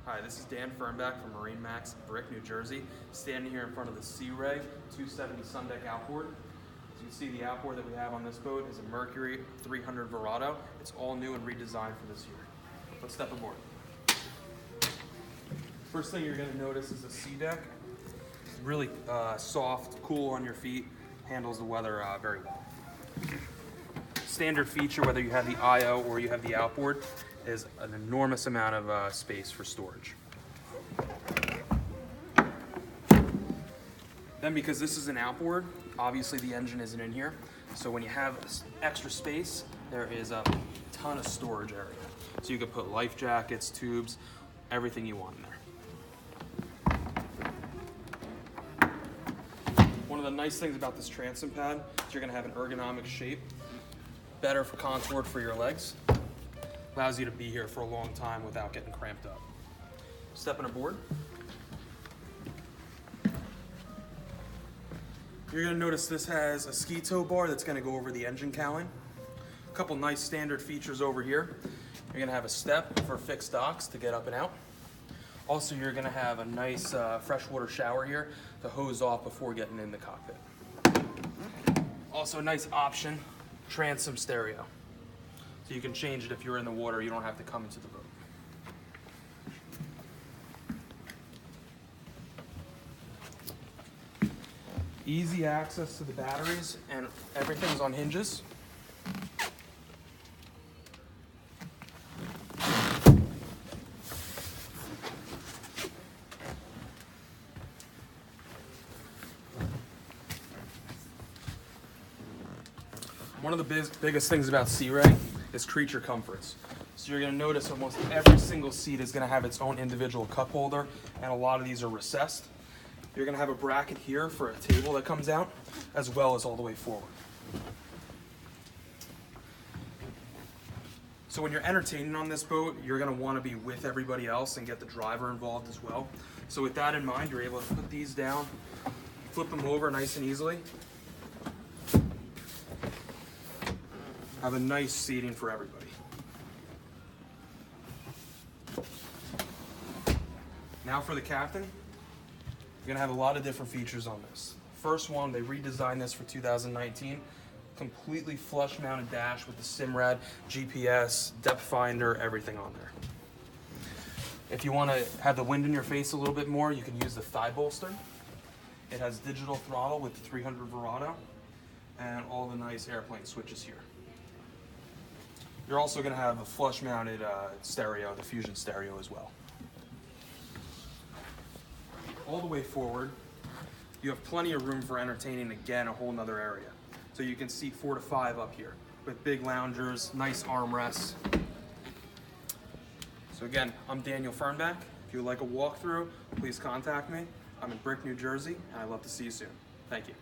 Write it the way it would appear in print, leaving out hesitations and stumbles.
Hi, this is Dan Fernback from MarineMax Brick, New Jersey, standing here in front of the Sea Ray 270 Sundeck Outboard. As you can see, the outboard that we have on this boat is a Mercury 300 Verado. It's all new and redesigned for this year. Let's step aboard. First thing you're going to notice is the sea deck. It's really soft, cool on your feet, handles the weather very well. Standard feature, whether you have the IO or you have the outboard, is an enormous amount of space for storage. Then, because this is an outboard, obviously the engine isn't in here, so when you have extra space, there is a ton of storage area. So you can put life jackets, tubes, everything you want in there. One of the nice things about this transom pad is you're going to have an ergonomic shape, better for contoured for your legs. Allows you to be here for a long time without getting cramped up. Stepping aboard. You're going to notice this has a ski tow bar that's going to go over the engine cowling. A couple nice standard features over here. You're going to have a step for fixed docks to get up and out. Also, you're going to have a nice freshwater shower here to hose off before getting in the cockpit. Also, a nice option, transom stereo. So you can change it if you're in the water, you don't have to come into the boat. Easy access to the batteries, and everything's on hinges. One of the biggest things about Sea Ray is creature comforts. So you're going to notice almost every single seat is going to have its own individual cup holder, and a lot of these are recessed. You're going to have a bracket here for a table that comes out, as well as all the way forward. So when you're entertaining on this boat, you're going to want to be with everybody else and get the driver involved as well. So with that in mind, you're able to put these down, flip them over nice and easily. Have a nice seating for everybody. Now for the captain, you're gonna have a lot of different features on this. First one, they redesigned this for 2019. Completely flush mounted dash with the Simrad, GPS, depth finder, everything on there. If you wanna have the wind in your face a little bit more, you can use the thigh bolster. It has digital throttle with the 300 Verado and all the nice airplane switches here. You're also going to have a flush-mounted stereo, the Fusion stereo as well. All the way forward, you have plenty of room for entertaining, again, a whole nother area. So you can seat 4 to 5 up here with big loungers, nice armrests. So again, I'm Daniel Fernback. If you would like a walkthrough, please contact me. I'm in Brick, New Jersey, and I'd love to see you soon. Thank you.